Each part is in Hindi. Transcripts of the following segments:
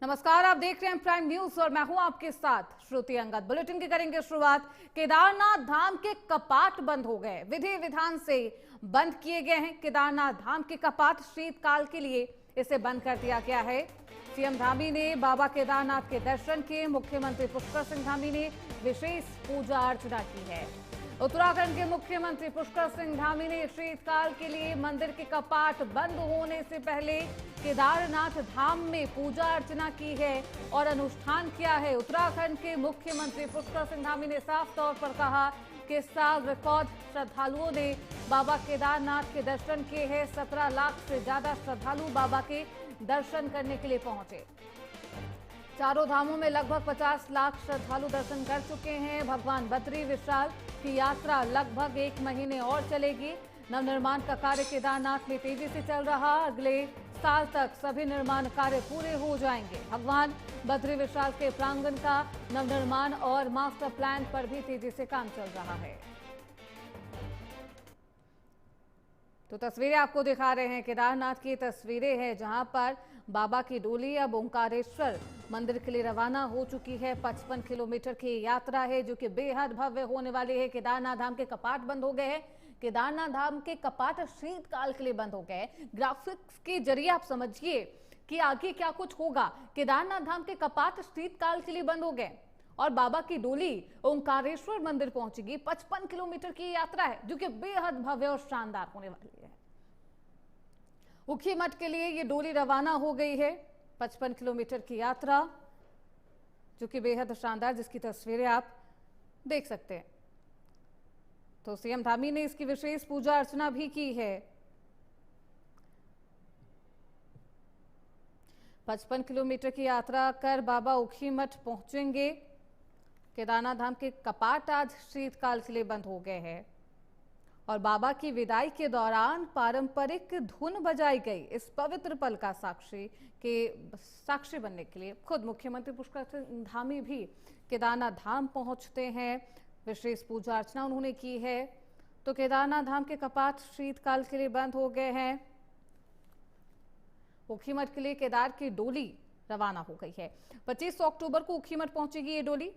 नमस्कार, आप देख रहे हैं प्राइम न्यूज और मैं हूं आपके साथ श्रुति अंगद। बुलेटिन की करेंगे शुरुआत। केदारनाथ धाम के कपाट बंद हो गए, विधि विधान से बंद किए गए हैं केदारनाथ धाम के कपाट। शीतकाल के लिए इसे बंद कर दिया गया है। सीएम धामी ने बाबा केदारनाथ के दर्शन किए। मुख्यमंत्री पुष्कर सिंह धामी ने विशेष पूजा अर्चना की है। उत्तराखंड के मुख्यमंत्री पुष्कर सिंह धामी ने शीतकाल के लिए मंदिर के कपाट बंद होने से पहले केदारनाथ धाम में पूजा अर्चना की है और अनुष्ठान किया है। उत्तराखंड के मुख्यमंत्री पुष्कर सिंह धामी ने साफ तौर पर कहा कि इस साल रिकॉर्ड श्रद्धालुओं ने बाबा केदारनाथ के दर्शन किए हैं। 17 लाख से ज्यादा श्रद्धालु बाबा के दर्शन करने के लिए पहुंचे। चारों धामों में लगभग 50 लाख श्रद्धालु दर्शन कर चुके हैं। भगवान बद्री विशाल की यात्रा लगभग 1 महीने और चलेगी। नवनिर्माण का कार्य केदारनाथ में तेजी से चल रहा। अगले साल तक सभी निर्माण कार्य पूरे हो जाएंगे। भगवान बद्री विशाल के प्रांगण का नवनिर्माण और मास्टर प्लान पर भी तेजी से काम चल रहा है। तो तस्वीरें आपको दिखा रहे हैं, केदारनाथ की तस्वीरें हैं जहां पर बाबा की डोली अब ओंकारेश्वर मंदिर के लिए रवाना हो चुकी है। 55 किलोमीटर की यात्रा है जो कि बेहद भव्य होने वाली है। केदारनाथ धाम के कपाट बंद हो गए हैं। केदारनाथ धाम के कपाट शीतकाल के लिए बंद हो गए। ग्राफिक्स के जरिए आप समझिए कि आगे क्या कुछ होगा। केदारनाथ धाम के कपाट शीतकाल के लिए बंद हो गए और बाबा की डोली ओंकारेश्वर मंदिर पहुंचेगी। 55 किलोमीटर की यात्रा है जो कि बेहद भव्य और शानदार होने वाली है। ऊखीमठ के लिए ये डोली रवाना हो गई है। 55 किलोमीटर की यात्रा जो कि बेहद शानदार, जिसकी तस्वीरें आप देख सकते हैं। तो सीएम धामी ने इसकी विशेष पूजा अर्चना भी की है। 55 किलोमीटर की यात्रा कर बाबा ऊखीमठ पहुंचेंगे। केदारनाथ धाम के कपाट आज शीतकाल के लिए बंद हो गए हैं और बाबा की विदाई के दौरान पारंपरिक धुन बजाई गई। इस पवित्र पल का साक्षी बनने के लिए खुद मुख्यमंत्री पुष्कर सिंह धामी भी केदारनाथ धाम पहुंचते हैं। विशेष पूजा अर्चना उन्होंने की है। तो केदारनाथ धाम के कपाट शीतकाल के लिए बंद हो गए हैं। ऊखीमठ के लिए केदार की डोली रवाना हो गई है। 25 अक्टूबर को ऊखीमठ पहुंचेगी ये डोली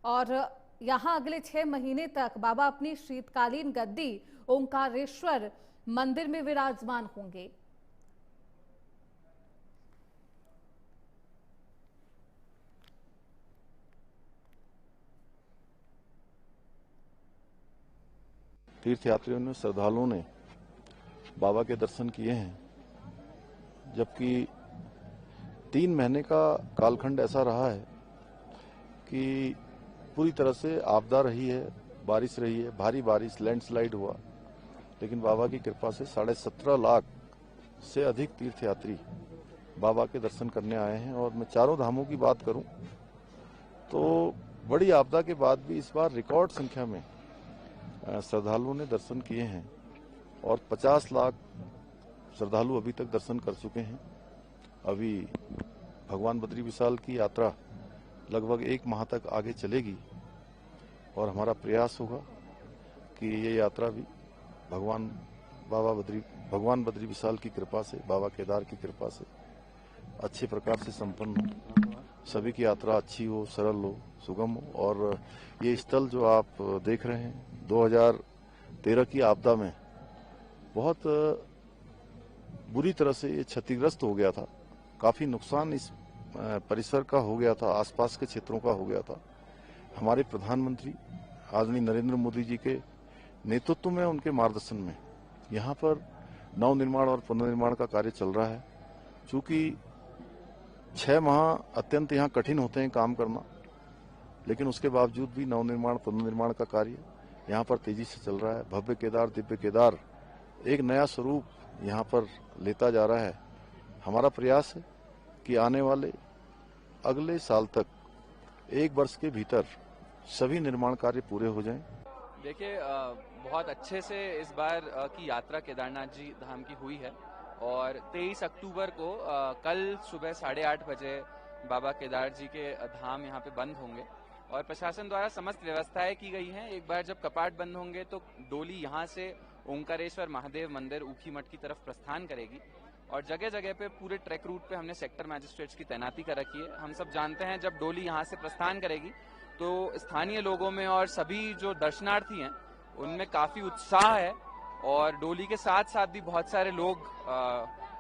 और यहां अगले 6 महीने तक बाबा अपनी शीतकालीन गद्दी ओंकारेश्वर मंदिर में विराजमान होंगे। तीर्थयात्रियों ने, श्रद्धालुओं ने बाबा के दर्शन किए हैं, जबकि 3 महीने का कालखंड ऐसा रहा है कि पूरी तरह से आपदा रही है, बारिश रही है, भारी बारिश, लैंडस्लाइड हुआ, लेकिन बाबा की कृपा से 17.5 लाख से अधिक तीर्थयात्री बाबा के दर्शन करने आए हैं। और मैं चारों धामों की बात करूं तो बड़ी आपदा के बाद भी इस बार रिकॉर्ड संख्या में श्रद्धालुओं ने दर्शन किए हैं और 50 लाख श्रद्धालु अभी तक दर्शन कर चुके हैं। अभी भगवान बद्री विशाल की यात्रा लगभग 1 माह तक आगे चलेगी और हमारा प्रयास होगा कि ये यात्रा भी भगवान बद्री विशाल की कृपा से, बाबा केदार की कृपा से अच्छे प्रकार से संपन्न हो। सभी की यात्रा अच्छी हो, सरल हो, सुगम हो। और ये स्थल जो आप देख रहे हैं 2013 की आपदा में बहुत बुरी तरह से ये क्षतिग्रस्त हो गया था। काफी नुकसान इस परिसर का हो गया था, आसपास के क्षेत्रों का हो गया था। हमारे प्रधानमंत्री आदरणीय नरेंद्र मोदी जी के नेतृत्व में, उनके मार्गदर्शन में यहाँ पर नवनिर्माण और पुनर्निर्माण का कार्य चल रहा है। चूंकि 6 माह अत्यंत यहाँ कठिन होते हैं काम करना, लेकिन उसके बावजूद भी नवनिर्माण पुनर्निर्माण का कार्य यहाँ पर तेजी से चल रहा है। भव्य केदार, दिव्य केदार एक नया स्वरूप यहाँ पर लेता जा रहा है। हमारा प्रयास है कि आने वाले अगले साल तक 1 वर्ष के भीतर सभी निर्माण कार्य पूरे हो जाएं। देखिए, बहुत अच्छे से इस बार की यात्रा केदारनाथ जी धाम की हुई है और 23 अक्टूबर को कल सुबह 8:30 बजे बाबा केदार जी के धाम यहाँ पे बंद होंगे और प्रशासन द्वारा समस्त व्यवस्थाएं की गई हैं। एक बार जब कपाट बंद होंगे तो डोली यहाँ से ओंकारेश्वर महादेव मंदिर ऊखीमठ की तरफ प्रस्थान करेगी और जगह जगह पे पूरे ट्रैक रूट पे हमने सेक्टर मैजिस्ट्रेट्स की तैनाती कर रखी है। हम सब जानते हैं जब डोली यहाँ से प्रस्थान करेगी तो स्थानीय लोगों में और सभी जो दर्शनार्थी हैं उनमें काफी उत्साह है और डोली के साथ साथ भी बहुत सारे लोग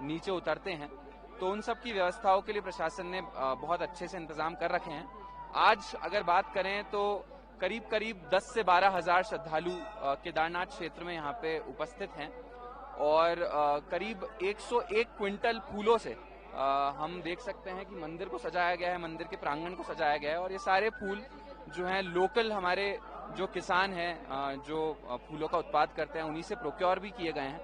नीचे उतरते हैं, तो उन सब की व्यवस्थाओं के लिए प्रशासन ने बहुत अच्छे से इंतजाम कर रखे हैं। आज अगर बात करें तो करीब करीब 10 से 12 हजार श्रद्धालु केदारनाथ क्षेत्र में यहाँ पे उपस्थित हैं और करीब 101 क्विंटल फूलों से हम देख सकते हैं कि मंदिर को सजाया गया है, मंदिर के प्रांगण को सजाया गया है और ये सारे फूल जो हैं लोकल हमारे जो किसान हैं जो फूलों का उत्पाद करते हैं उन्हीं से प्रोक्योर भी किए गए हैं।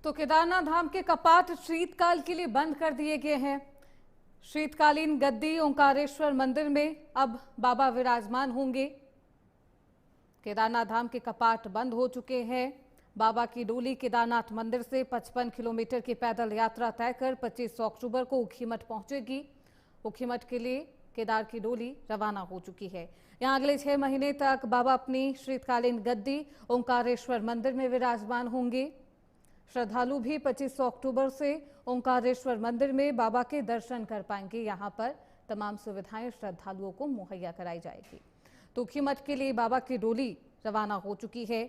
तो केदारनाथ धाम के कपाट शीतकाल के लिए बंद कर दिए गए हैं। शीतकालीन गद्दी ओंकारेश्वर मंदिर में अब बाबा विराजमान होंगे। केदारनाथ धाम के कपाट बंद हो चुके हैं। बाबा की डोली केदारनाथ मंदिर से 55 किलोमीटर की पैदल यात्रा तय कर 25 अक्टूबर को ऊखीमठ पहुंचेगी। ऊखीमठ के लिए केदार की डोली रवाना हो चुकी है। यहां अगले 6 महीने तक बाबा अपनी शीतकालीन गद्दी ओंकारेश्वर मंदिर में विराजमान होंगे। श्रद्धालु भी 25 अक्टूबर से ओंकारेश्वर मंदिर में बाबा के दर्शन कर पाएंगे। यहां पर तमाम सुविधाएं श्रद्धालुओं को मुहैया कराई जाएगी। तो ऊखीमठ के लिए बाबा की डोली रवाना हो चुकी है।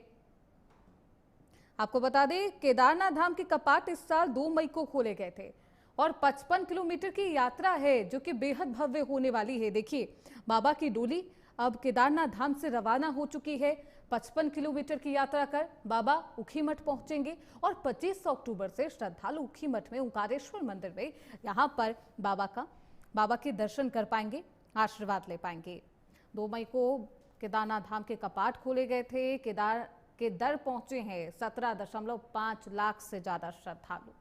आपको बता दें केदारनाथ धाम के कपाट इस साल 2 मई को खोले गए थे और 55 किलोमीटर की यात्रा है जो कि बेहद भव्य होने वाली है। देखिए बाबा की डोली अब केदारनाथ धाम से रवाना हो चुकी है। 55 किलोमीटर की यात्रा कर बाबा ऊखीमठ पहुंचेंगे और 25 अक्टूबर से श्रद्धालु ऊखीमठ में ओंकारेश्वर मंदिर में यहां पर बाबा के दर्शन कर पाएंगे, आशीर्वाद ले पाएंगे। 2 मई को केदारनाथ धाम के कपाट खोले गए थे। केदार के दर पहुंचे हैं 17.5 लाख से ज्यादा श्रद्धालु।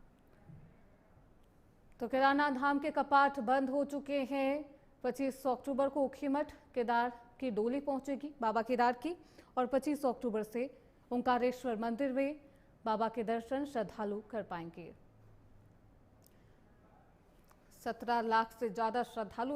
तो केदारनाथ धाम के कपाट बंद हो चुके हैं। 25 अक्टूबर को ऊखीमठ केदार की डोली पहुंचेगी बाबा केदार की और 25 अक्टूबर से ओंकारेश्वर मंदिर में बाबा के दर्शन श्रद्धालु कर पाएंगे। 17 लाख से ज्यादा श्रद्धालु